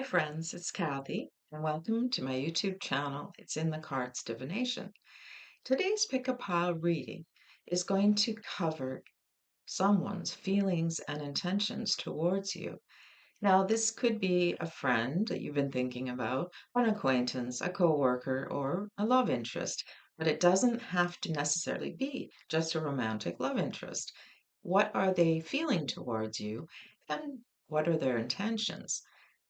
friends, it's Kathy, and welcome to my YouTube channel. It's in the Cards Divination. Today's Pick a Pile reading is going to cover someone's feelings and intentions towards you. Now, this could be a friend that you've been thinking about, an acquaintance, a coworker, or a love interest, but it doesn't have to necessarily be just a romantic love interest. What are they feeling towards you, and what are their intentions?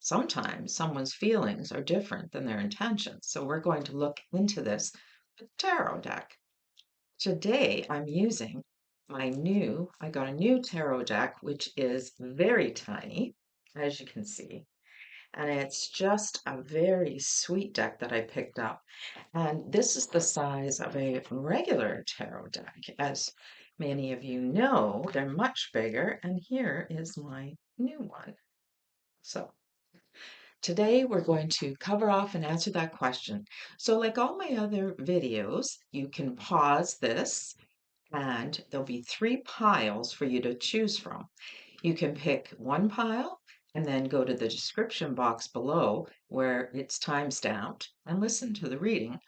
Sometimes someone's feelings are different than their intentions, so we're going to look into this with tarot deck. Today I'm using I got a new tarot deck, which is very tiny, as you can see, and it's just a very sweet deck that I picked up. And this is the size of a regular tarot deck. As many of you know, they're much bigger, and here is my new one. So today we're going to cover off and answer that question. So like all my other videos, you can pause this and there'll be three piles for you to choose from. You can pick one pile and then go to the description box below where it's time stamped and listen to the reading,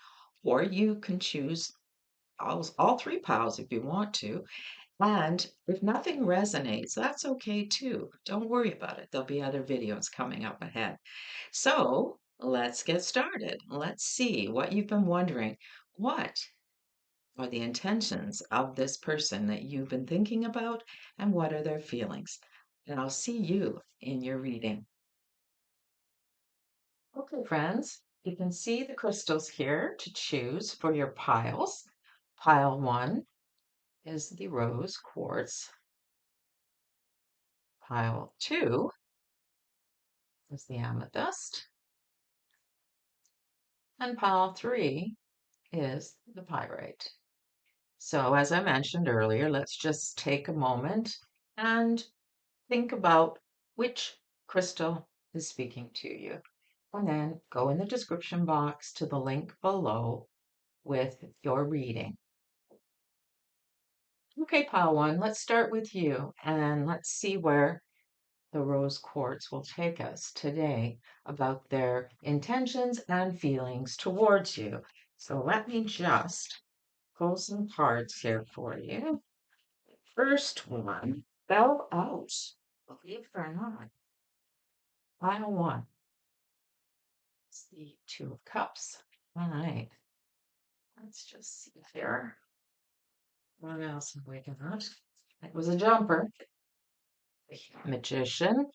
or you can choose all three piles if you want to. And if nothing resonates, that's okay too. Don't worry about it. There'll be other videos coming up ahead. So let's get started. Let's see what you've been wondering. What are the intentions of this person that you've been thinking about, and what are their feelings? And I'll see you in your reading. Okay, friends, you can see the crystals here to choose for your piles. Pile one is the rose quartz. Pile two is the amethyst. And pile three is the pyrite. So as I mentioned earlier, let's just take a moment and think about which crystal is speaking to you. And then go in the description box to the link below with your reading. Okay, pile one, let's start with you and let's see where the rose quartz will take us today about their intentions and feelings towards you. So let me just pull some cards here for you. First one fell out, believe it or not. Pile one. It's the Two of Cups. All right. Let's just see here. What else have we got? It was a jumper. Magician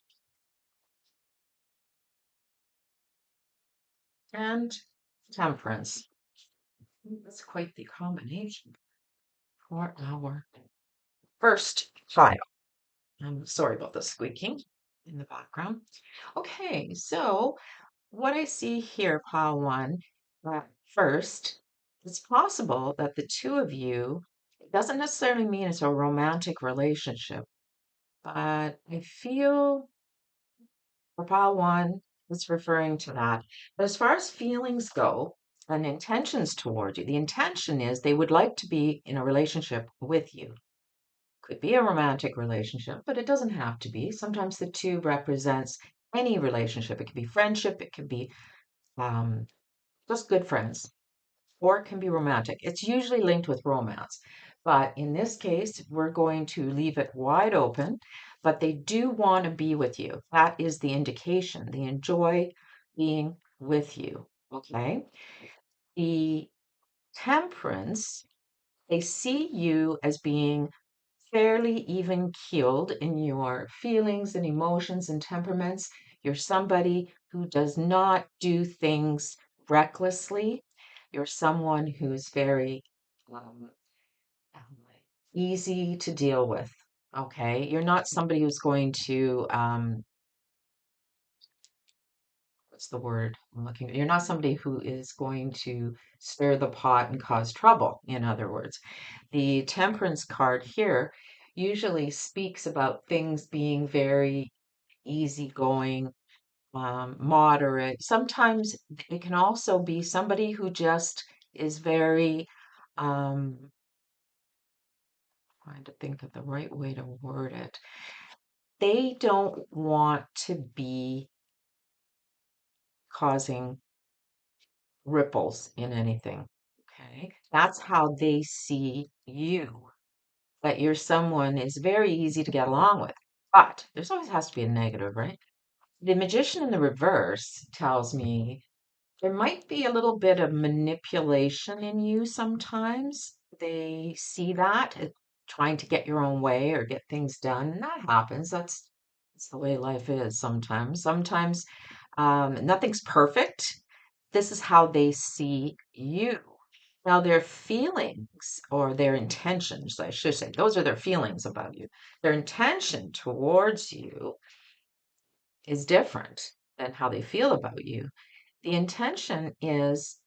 and Temperance. That's quite the combination for our first pile. I'm sorry about the squeaking in the background. Okay, so what I see here, pile one, first, it's possible that the two of you, it doesn't necessarily mean it's a romantic relationship, but I feel for pile one, it's referring to that. But as far as feelings go and intentions toward you, the intention is they would like to be in a relationship with you. Could be a romantic relationship, but it doesn't have to be. Sometimes the two represents any relationship. It could be friendship, it could be um, just good friends, or it can be romantic. It's usually linked with romance. But in this case, we're going to leave it wide open, but they do want to be with you. That is the indication. They enjoy being with you. Okay. The temperance, they see you as being fairly even keeled in your feelings and emotions and temperaments. You're somebody who does not do things recklessly. You're someone who's very um, easy to deal with. Okay. You're not somebody who's going to, what's the word I'm looking at? You're not somebody who is going to stir the pot and cause trouble, in other words. The temperance card here usually speaks about things being very easygoing, moderate. Sometimes it can also be somebody who just is very, trying to think of the right way to word it. They don't want to be causing ripples in anything. Okay. That's how they see you. That you're someone is very easy to get along with. But there's always has to be a negative, right? The magician in the reverse tells me there might be a little bit of manipulation in you sometimes. They see that trying to get your own way or get things done. And that happens. That's the way life is sometimes. Sometimes nothing's perfect. This is how they see you. Now, their feelings or their intentions, I should say, those are their feelings about you. Their intention towards you is different than how they feel about you. The intention is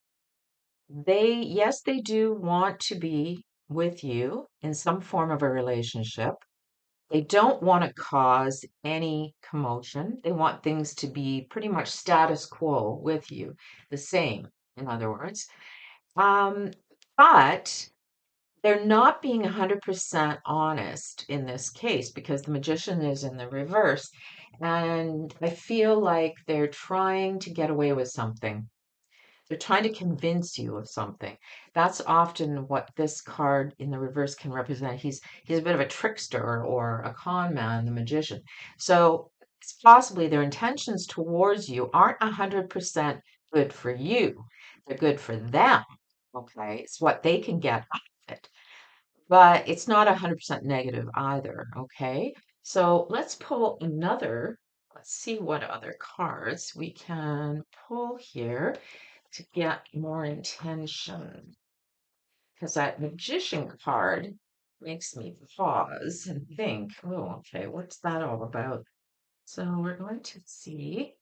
yes, they do want to be with you in some form of a relationship. They don't want to cause any commotion. They want things to be pretty much status quo with you, the same, in other words. Um, but they're not being 100% honest in this case because the magician is in the reverse. And I feel like they're trying to get away with something. They're trying to convince you of something. That's often what this card in the reverse can represent. He's a bit of a trickster or a con man, the magician. So it's possibly their intentions towards you aren't 100% good for you. They're good for them. Okay, it's what they can get out of it. But it's not 100% negative either. Okay, so let's pull another. Let's see what other cards we can pull here to get more intention. Because that magician card makes me pause and think, oh, okay, what's that all about? So we're going to see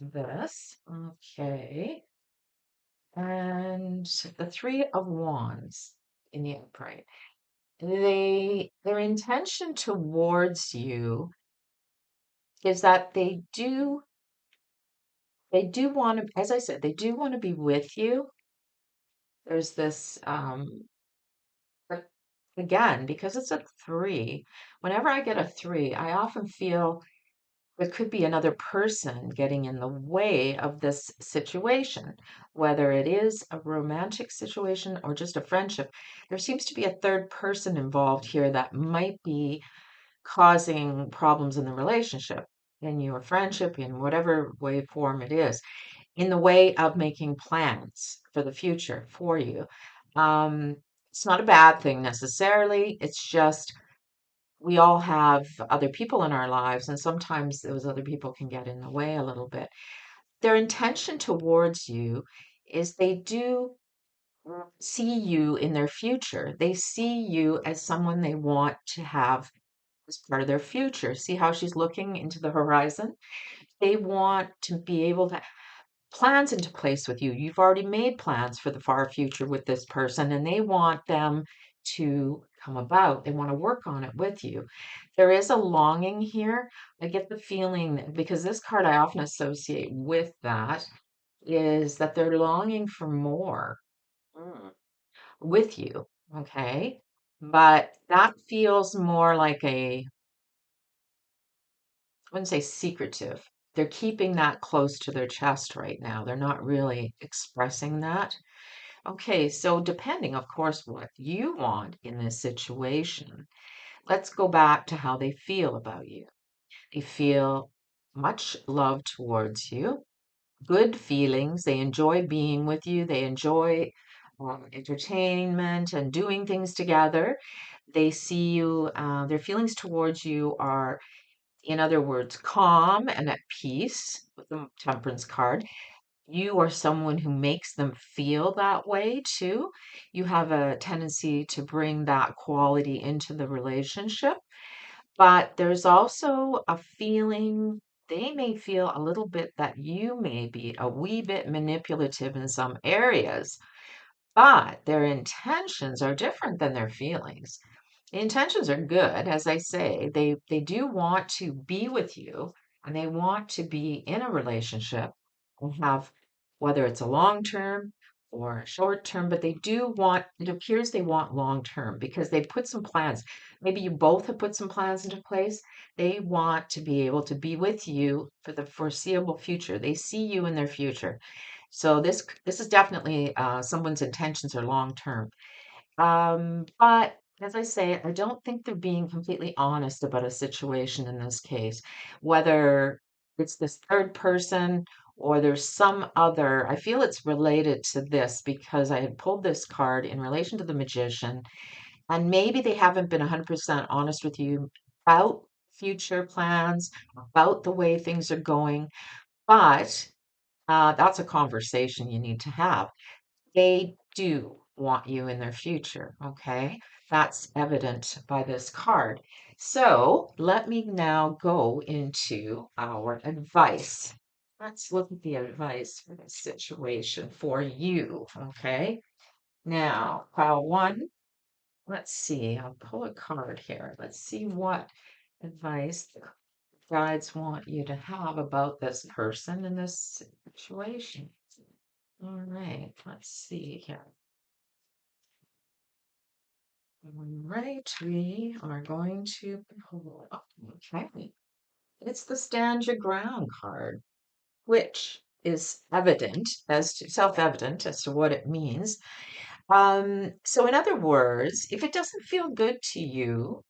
this. Okay. And the Three of Wands in the upright. Their intention towards you is that they do want to, as I said, they do want to be with you. There's this but again, because it's a three, whenever I get a three, I often feel there could be another person getting in the way of this situation, whether it is a romantic situation or just a friendship. There seems to be a third person involved here that might be causing problems in the relationship, in your friendship, in whatever way form it is, in the way of making plans for the future for you. Um, it's not a bad thing necessarily. It's just we all have other people in our lives, and sometimes those other people can get in the way a little bit. Their intention towards you is they do see you in their future. They see you as someone they want to have as part of their future. See how she's looking into the horizon? They want to be able to plans into place with you. You've already made plans for the far future with this person, and they want them to come about. They want to work on it with you. There is a longing here. I get the feeling because this card I often associate with that is that they're longing for more with you. Okay. But that feels more like I wouldn't say secretive. They're keeping that close to their chest right now. They're not really expressing that. Okay, so depending, of course, what you want in this situation, let's go back to how they feel about you. They feel much love towards you, good feelings. They enjoy being with you. They enjoy entertainment and doing things together. They see you, their feelings towards you are, in other words, calm and at peace with the temperance card. You are someone who makes them feel that way too. You have a tendency to bring that quality into the relationship, but there's also a feeling they may feel a little bit that you may be a wee bit manipulative in some areas, but their intentions are different than their feelings. The intentions are good, as I say. They do want to be with you and they want to be in a relationship and have whether it's a long term or short term, but they do want, it appears they want long term because they put some plans. Maybe you both have put some plans into place. They want to be able to be with you for the foreseeable future. They see you in their future. So this is definitely someone's intentions are long term. But as I say, I don't think they're being completely honest about a situation in this case, whether it's this third person or there's some other. I feel it's related to this because I had pulled this card in relation to the magician, and maybe they haven't been 100% honest with you about future plans, about the way things are going, but that's a conversation you need to have. They do want you in their future, okay? That's evident by this card. So let me now go into our advice. Let's look at the advice for this situation for you, okay? Now, pile one, let's see. I'll pull a card here. Let's see what advice the guides want you to have about this person in this situation. All right, let's see here. Right, we are going to pull up. Okay. It's the stand your ground card, which is evident as to self-evident as to what it means. So in other words, if it doesn't feel good to you,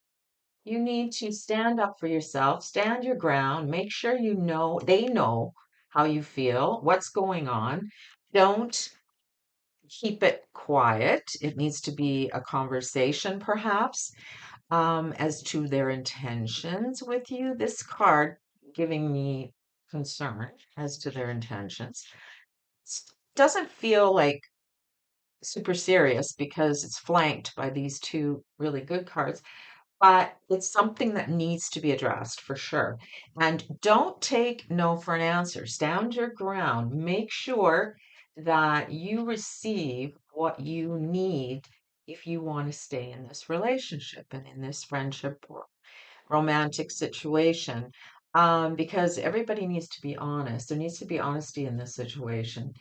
you need to stand up for yourself, stand your ground, make sure you know they know how you feel, what's going on. Don't keep it quiet. It needs to be a conversation, perhaps as to their intentions with you. This card giving me concern as to their intentions. Doesn't feel like super serious because it's flanked by these two really good cards, but it's something that needs to be addressed for sure. And don't take no for an answer. Stand your ground. Make sure that you receive what you need if you want to stay in this relationship and in this friendship or romantic situation, because everybody needs to be honest. There needs to be honesty in this situation,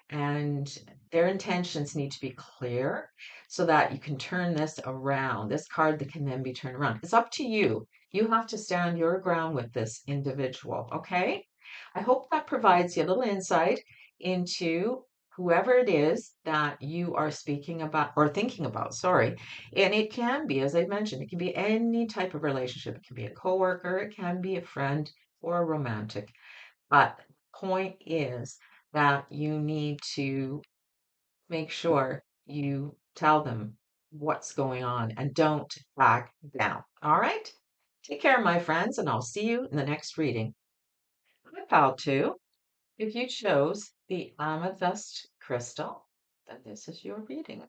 and their intentions need to be clear so that you can turn this around. This card that can then be turned around. It's up to you. You have to stand your ground with this individual, okay? I hope that provides you a little insight into whoever it is that you are speaking about or thinking about, sorry. And it can be, as I mentioned, it can be any type of relationship. It can be a coworker, it can be a friend or a romantic. But the point is that you need to make sure you tell them what's going on and don't back down. All right? Take care, my friends, and I'll see you in the next reading. Hi, pal, too. If you chose the amethyst crystal, then this is your reading.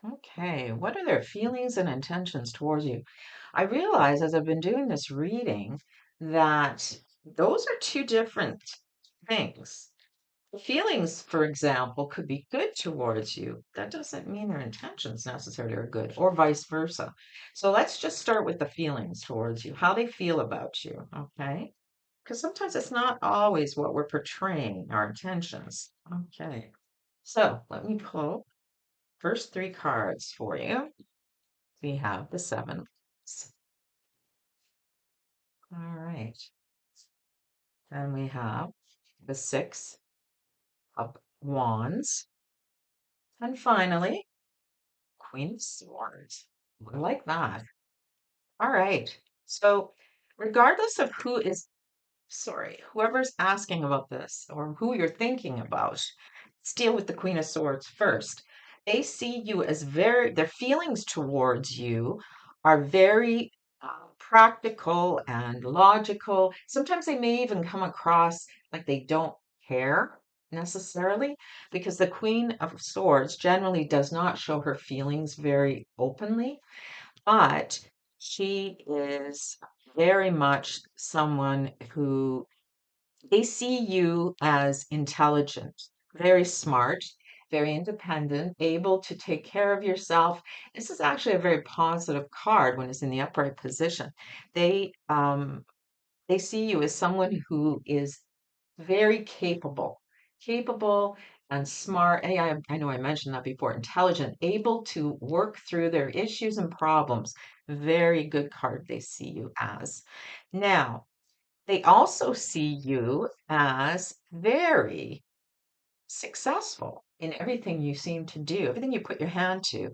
Okay, what are their feelings and intentions towards you? I realize as I've been doing this reading that those are two different things. The feelings, for example, could be good towards you. That doesn't mean their intentions necessarily are good, or vice versa. So let's just start with the feelings towards you, how they feel about you, okay? Because sometimes it's not always what we're portraying, our intentions. Okay, so let me pull first three cards for you. We have the seven. All right. Then we have the six of wands. And finally, Queen of Swords. I like that. All right. So regardless of who is sorry, whoever's asking about this or who you're thinking about, let's deal with the Queen of Swords first. They see you as their feelings towards you are very practical and logical. Sometimes they may even come across like they don't care necessarily because the Queen of Swords generally does not show her feelings very openly, but she is very much someone who they see you as intelligent, very smart, very independent, able to take care of yourself. This is actually a very positive card when it's in the upright position. They um, they see you as someone who is very capable, capable. and smart. I know I mentioned that before. Intelligent, able to work through their issues and problems. Very good card they see you as. Now, they also see you as very successful in everything you seem to do, everything you put your hand to.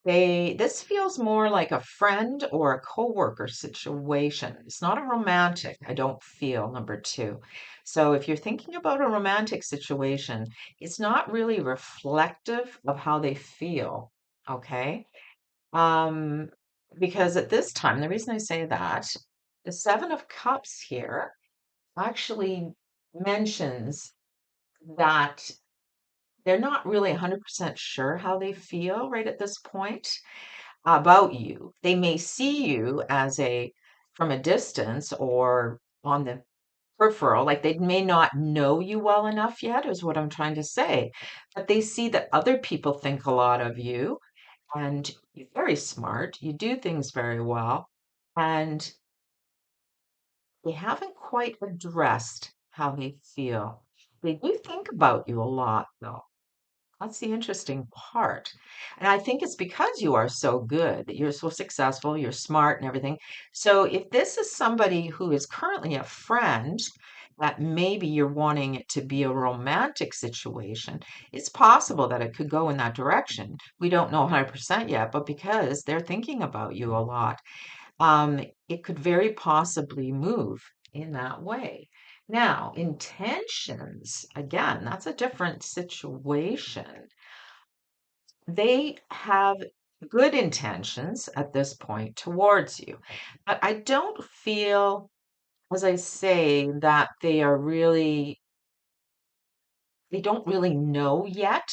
This feels more like a friend or a coworker situation. It's not a romantic, I don't feel, number two. So if you're thinking about a romantic situation, it's not really reflective of how they feel, okay? Um, because at this time, the reason I say that, the Seven of Cups here actually mentions that they're not really 100% sure how they feel right at this point about you. They may see you as from a distance or on the peripheral, like they may not know you well enough yet, is what I'm trying to say. But they see that other people think a lot of you and you're very smart. You do things very well. And they haven't quite addressed how they feel. They do think about you a lot, though. That's the interesting part. And I think it's because you are so good, that you're so successful, you're smart and everything. So if this is somebody who is currently a friend, that maybe you're wanting it to be a romantic situation, it's possible that it could go in that direction. We don't know 100% yet, but because they're thinking about you a lot, um, it could very possibly move in that way. Now, intentions, again, that's a different situation. They have good intentions at this point towards you, but I don't feel, as I say, that they don't really know yet.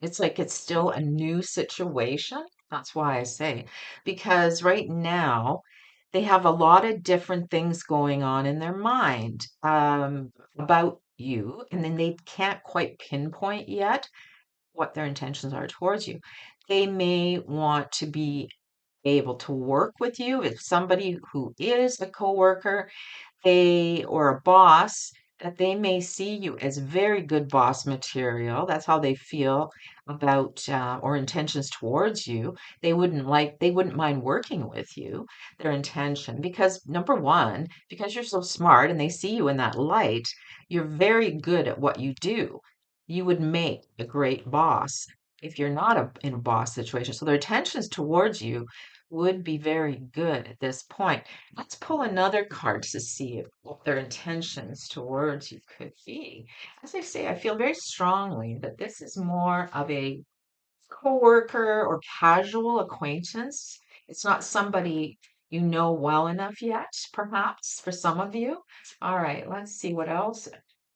It's like it's still a new situation. That's why I say, because right now they have a lot of different things going on in their mind about you, and then they can't quite pinpoint yet what their intentions are towards you. They may want to be able to work with you if somebody who is a coworker or a boss, that they may see you as very good boss material. That's how they feel about or intentions towards you. They wouldn't mind working with you, their intention, because number one, because you're so smart and they see you in that light, you're very good at what you do. You would make a great boss if you're not in a boss situation. So their intentions towards you would be very good at this point. Let's pull another card to see what their intentions towards you could be. As I say, I feel very strongly that this is more of a coworker or casual acquaintance. It's not somebody you know well enough yet, perhaps, for some of you. All right, let's see what else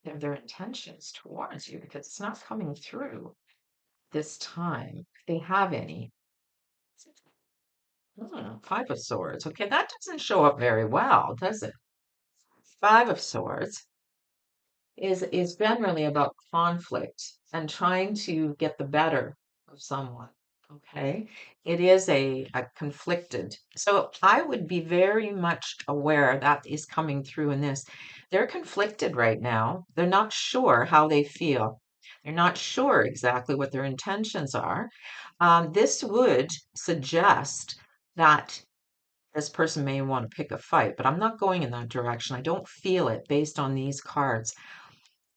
their intentions towards you, because it's not coming through this time, if they have any. Five of Swords. Okay, that doesn't show up very well, does it? Five of Swords is generally about conflict and trying to get the better of someone. Okay, it is a conflicted. So I would be very much aware that is coming through in this. They're conflicted right now. They're not sure how they feel. They're not sure exactly what their intentions are. This would suggest that this person may want to pick a fight, but I'm not going in that direction. I don't feel it based on these cards.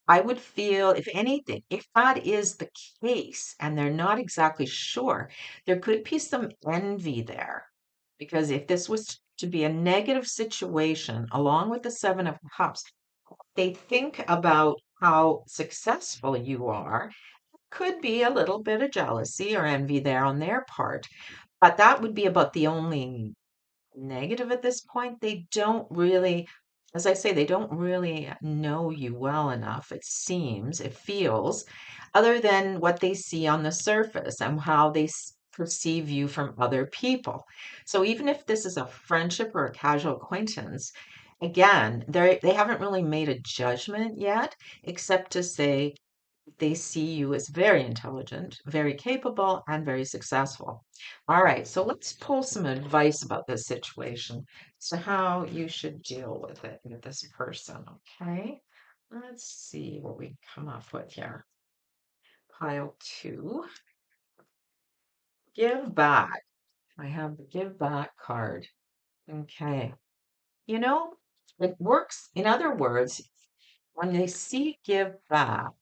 I would feel, if anything, if that is the case and they're not exactly sure, there could be some envy there. Because if this was to be a negative situation, along with the Seven of Cups, they think about how successful you are. Could be a little bit of jealousy or envy there on their part, but that would be about the only negative at this point. They don't really, as I say, they don't really know you well enough, it seems, it feels, other than what they see on the surface and how they perceive you from other people. So even if this is a friendship or a casual acquaintance, again, they haven't really made a judgment yet, except to say they see you as very intelligent, very capable, and very successful. All right, so let's pull some advice about this situation. So, how you should deal with it with this person, okay? Let's see what we come up with here. pile two. Give back. I have the give back card. Okay. You know, it works. In other words, when they see give back,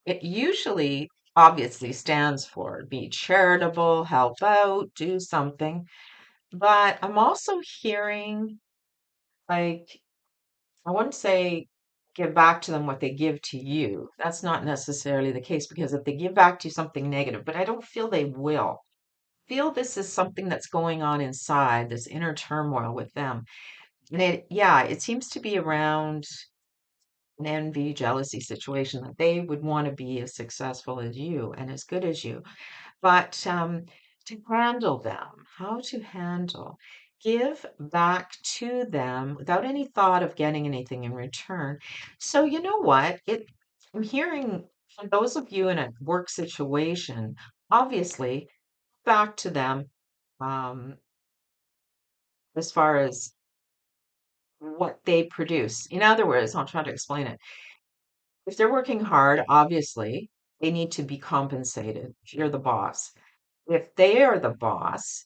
it usually obviously stands for be charitable, help out, do something. But I'm also hearing like, I wouldn't say give back to them what they give to you. That's not necessarily the case because if they give back to you something negative, but I don't feel they will. Feel this is something that's going on inside, this inner turmoil with them. And yeah, it seems to be around an envy, jealousy situation that they would want to be as successful as you and as good as you. But to handle them, how to handle, give back to them without any thought of getting anything in return. So you know what? I'm hearing for those of you in a work situation, obviously back to them um, as far as what they produce. In other words, I'll try to explain it. If they're working hard, obviously, they need to be compensated. You're the boss. If they are the boss,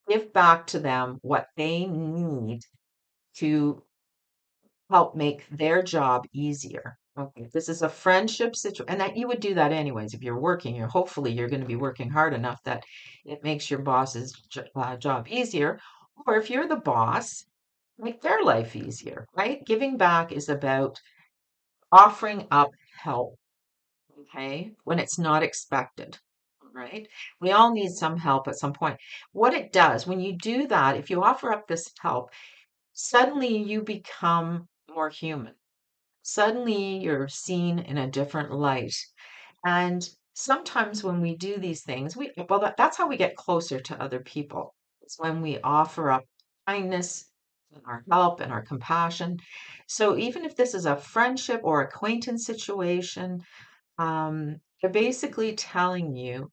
give back to them what they need to help make their job easier. Okay, this is a friendship situation, and that you would do that anyways. If you're working, hopefully you're going to be working hard enough that it makes your boss's job easier. Or if you're the boss, make their life easier, right? Giving back is about offering up help, okay, when it's not expected, right? We all need some help at some point. What it does, when you do that, if you offer up this help, suddenly you become more human. Suddenly you're seen in a different light. And sometimes when we do these things, that's how we get closer to other people. It's when we offer up kindness and our help and our compassion. So even if this is a friendship or acquaintance situation, they're basically telling you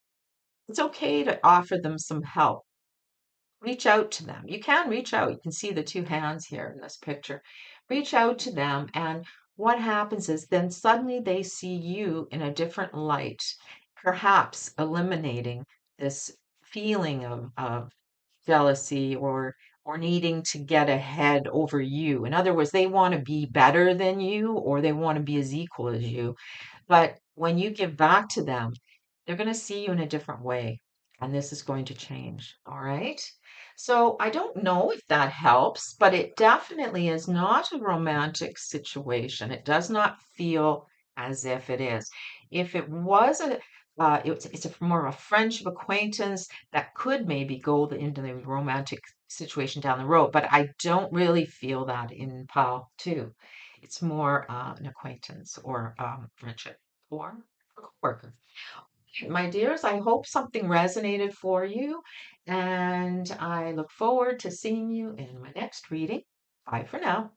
it's okay to offer them some help. Reach out to them. You can reach out. You can see the two hands here in this picture. Reach out to them, and what happens is then suddenly they see you in a different light, perhaps eliminating this feeling of jealousy or needing to get ahead over you. In other words, they want to be better than you or they want to be as equal as you. But when you give back to them, they're going to see you in a different way. And this is going to change. All right. So I don't know if that helps, but it definitely is not a romantic situation. It does not feel as if it is. If it was it's a more of a friendship acquaintance that could maybe go into the romantic situation down the road, but I don't really feel that in pile two. It's more an acquaintance or friendship or a coworker. My dears, I hope something resonated for you, and I look forward to seeing you in my next reading. Bye for now.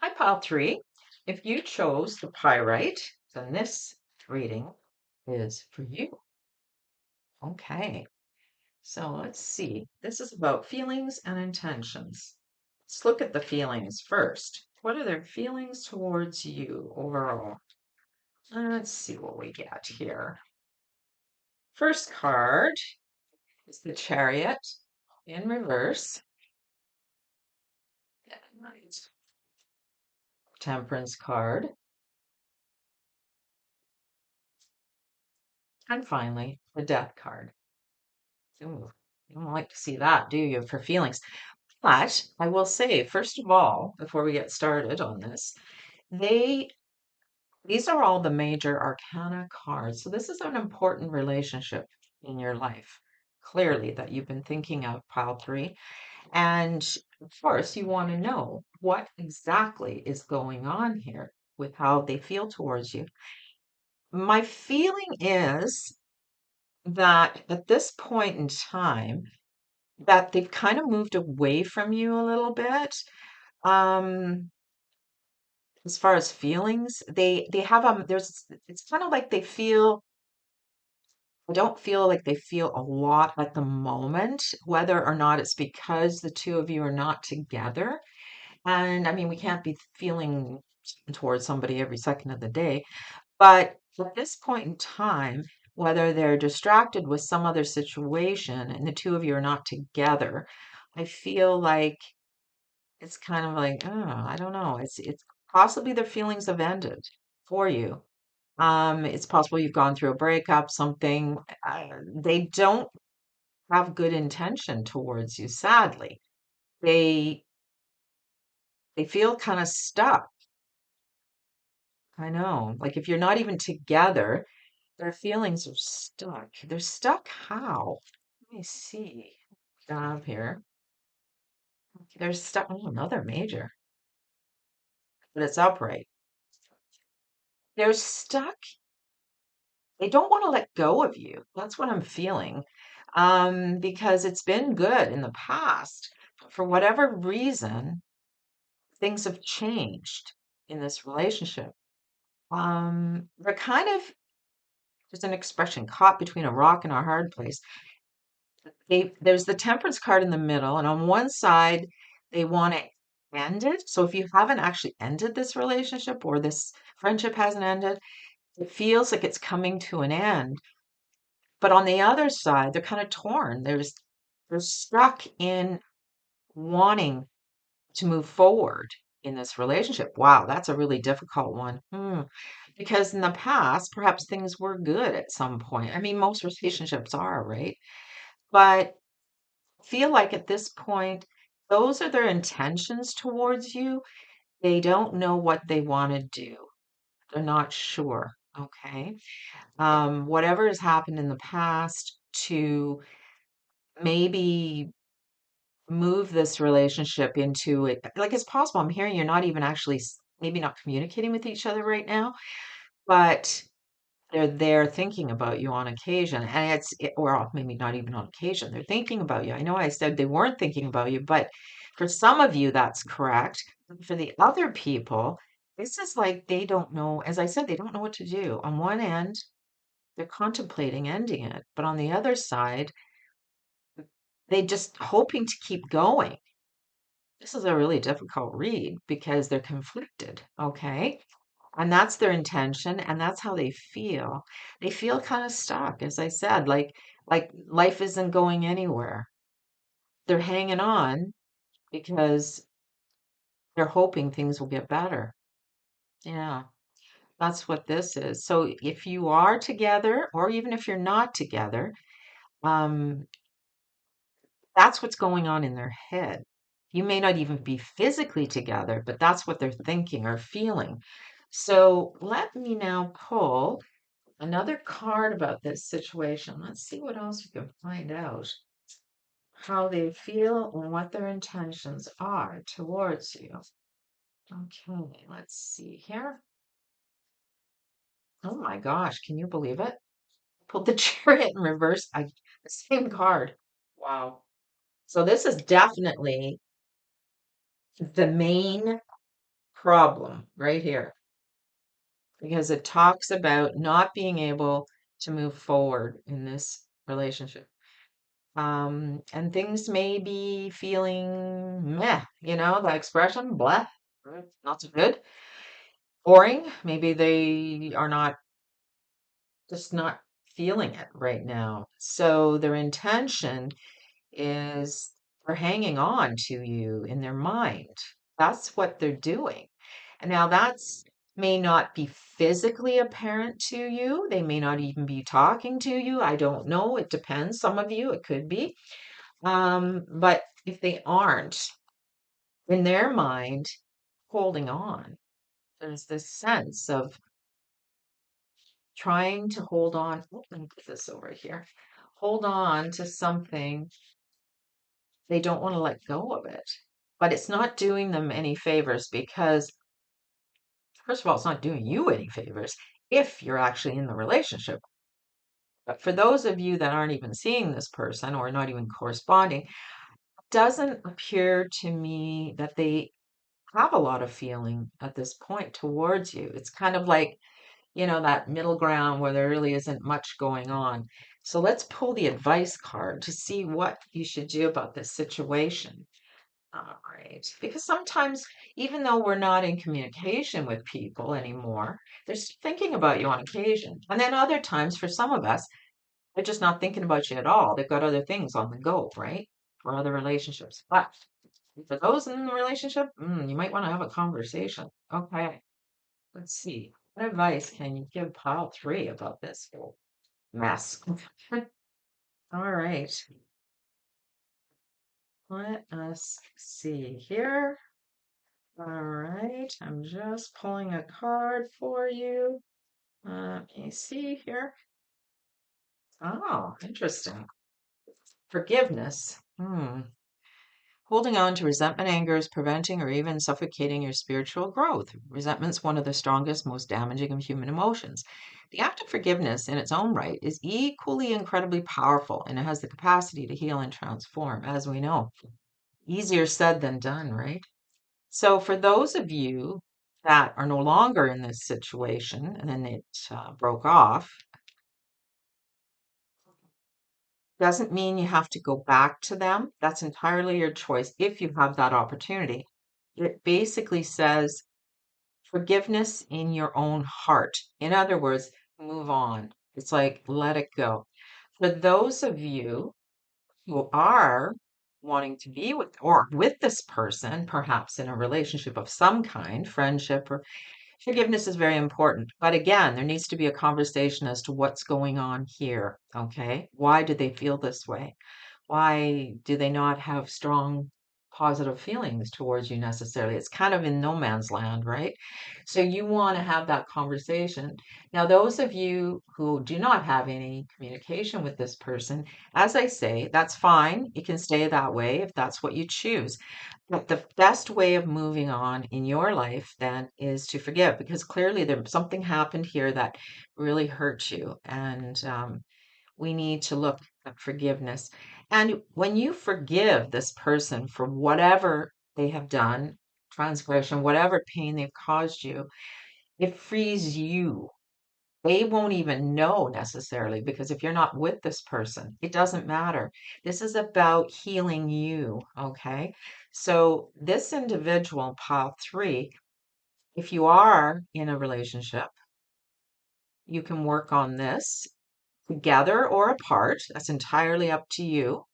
Hi, pile three. If you chose the pyrite, then this reading is for you. Okay, so let's see. This is about feelings and intentions. Let's look at the feelings first. What are their feelings towards you overall? Let's see what we get here. First card is the Chariot in reverse. Nice. Temperance card. And finally, the Death card. Ooh, you don't like to see that, do you, for feelings? But I will say, first of all, before we get started on this, they these are all the major arcana cards. So this is an important relationship in your life, clearly, that you've been thinking of, pile three. And of course, you want to know what exactly is going on here with how they feel towards you. My feeling is that at this point in time, that they've kind of moved away from you a little bit. Um, as far as feelings, they have there's it's kind of like they feel I don't feel like they feel a lot at the moment, whether or not it's because the two of you are not together. And I mean, we can't be feeling towards somebody every second of the day, but At this point in time, whether they're distracted with some other situation and the two of you are not together, I feel like it's kind of like, oh, I don't know. It's possibly their feelings have ended for you. It's possible you've gone through a breakup, something. They don't have good intention towards you, sadly. They they feel kind of stuck. I know. Like if you're not even together, their feelings are stuck. They're stuck how? Let me see. Down here. They're stuck. Oh, another major, but it's upright. They're stuck. They don't want to let go of you. That's what I'm feeling. Because it's been good in the past. But for whatever reason, things have changed in this relationship. They're kind of, there's an expression, caught between a rock and a hard place. There's the temperance card in the middle, and on one side, they want it ended. So if you haven't actually ended this relationship or this friendship hasn't ended, it feels like it's coming to an end. But on the other side, they're kind of torn. They're stuck in wanting to move forward in this relationship. Wow, that's a really difficult one. Because in the past, perhaps things were good at some point. I mean, most relationships are, right? But I feel like at this point, those are their intentions towards you. They don't know what they want to do. They're not sure. Okay. Whatever has happened in the past to maybe move this relationship into it. Like it's possible. I'm hearing you're not even actually, maybe not communicating with each other right now, but they're there thinking about you on occasion. And or maybe not even on occasion. They're thinking about you. I know I said they weren't thinking about you, but for some of you, that's correct. For the other people, this is like they don't know. As I said, they don't know what to do. On one end, they're contemplating ending it, but on the other side, they just hoping to keep going. This is a really difficult read because they're conflicted, okay? And that's their intention and that's how they feel. They feel kind of stuck, as I said, like life isn't going anywhere. They're hanging on because they're hoping things will get better. Yeah, that's what this is. So if you are together or even if you're not together, um, that's what's going on in their head. You may not even be physically together, but that's what they're thinking or feeling. So let me now pull another card about this situation. Let's see what else we can find out. How they feel and what their intentions are towards you. Okay, let's see here. Oh my gosh, can you believe it? Pulled the chariot in reverse. The same card. Wow. So this is definitely the main problem right here because it talks about not being able to move forward in this relationship. And things may be feeling meh, the expression, blah, not so good, boring. Maybe they are just not feeling it right now. So their intention is they're hanging on to you in their mind. That's what they're doing. And now that's may not be physically apparent to you. They may not even be talking to you. I don't know. It depends. Some of you, it could be. But if they aren't, in their mind, holding on, there's this sense of trying to hold on. Oh, let me put this over here. Hold on to something. They don't want to let go of it. But it's not doing them any favors because, first of all, it's not doing you any favors if you're actually in the relationship. But for those of you that aren't even seeing this person or not even corresponding, it doesn't appear to me that they have a lot of feeling at this point towards you. It's kind of like, that middle ground where there really isn't much going on. So let's pull the advice card to see what you should do about this situation. All right. Because sometimes, even though we're not in communication with people anymore, they're still thinking about you on occasion. And then other times, for some of us, they're just not thinking about you at all. They've got other things on the go, right? Or other relationships. But for those in the relationship, you might want to have a conversation. Okay. Let's see. What advice can you give pile three about this whole mess? All right. Let us see here. All right. I'm just pulling a card for you. Let me see here. Oh, interesting. Forgiveness. Holding on to resentment, anger is preventing or even suffocating your spiritual growth. Resentment's one of the strongest, most damaging of human emotions. The act of forgiveness, in its own right, is equally incredibly powerful and it has the capacity to heal and transform, as we know. Easier said than done, right? So, for those of you that are no longer in this situation and then it broke off, doesn't mean you have to go back to them. That's entirely your choice if you have that opportunity. It basically says forgiveness in your own heart. In other words, move on. It's like let it go. For those of you who are wanting to be with or with this person, perhaps in a relationship of some kind, friendship or forgiveness is very important. But again, there needs to be a conversation as to what's going on here. Okay. Why do they feel this way? Why do they not have strong positive feelings towards you necessarily? It's kind of in no man's land, right? So you want to have that conversation. Now, those of you who do not have any communication with this person, as I say, that's fine. You can stay that way if that's what you choose. But the best way of moving on in your life then is to forgive because clearly there something happened here that really hurt you. And we need to look at forgiveness. And when you forgive this person for whatever they have done, transgression, whatever pain they've caused you, it frees you. They won't even know necessarily because if you're not with this person, it doesn't matter. This is about healing you, okay? So, this individual, pile three, if you are in a relationship, you can work on this together or apart. That's entirely up to you.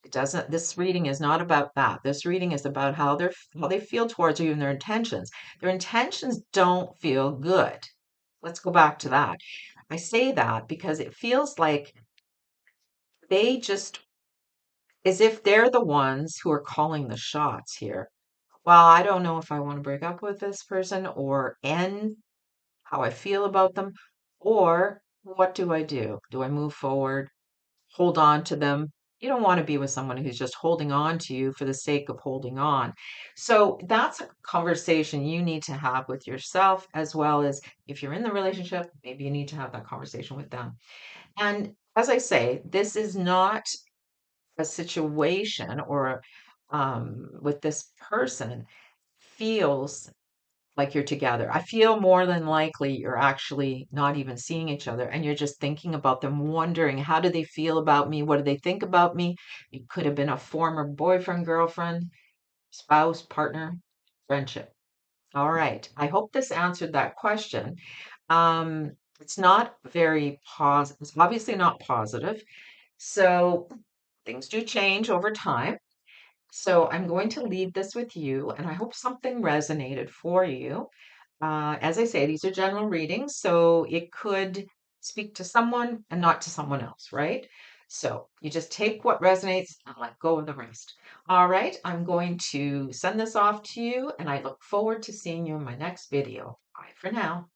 It doesn't, this reading is not about that. This reading is about how they feel towards you and their intentions. Their intentions don't feel good. Let's go back to that. I say that because it feels like they just, as if they're the ones who are calling the shots here. Well, I don't know if I want to break up with this person or end how I feel about them, or what do I do? Do I move forward? Hold on to them. You don't want to be with someone who's just holding on to you for the sake of holding on. So that's a conversation you need to have with yourself, as well as if you're in the relationship, maybe you need to have that conversation with them. And as I say, this is not a situation or with this person feels like you're together. I feel more than likely you're actually not even seeing each other and you're just thinking about them, wondering how do they feel about me? What do they think about me? It could have been a former boyfriend, girlfriend, spouse, partner, friendship. All right. I hope this answered that question. It's not very positive. It's obviously not positive. So things do change over time. So I'm going to leave this with you, and I hope something resonated for you. As I say, these are general readings, so it could speak to someone and not to someone else, right? So you just take what resonates and let go of the rest. All right, I'm going to send this off to you, and I look forward to seeing you in my next video. Bye for now.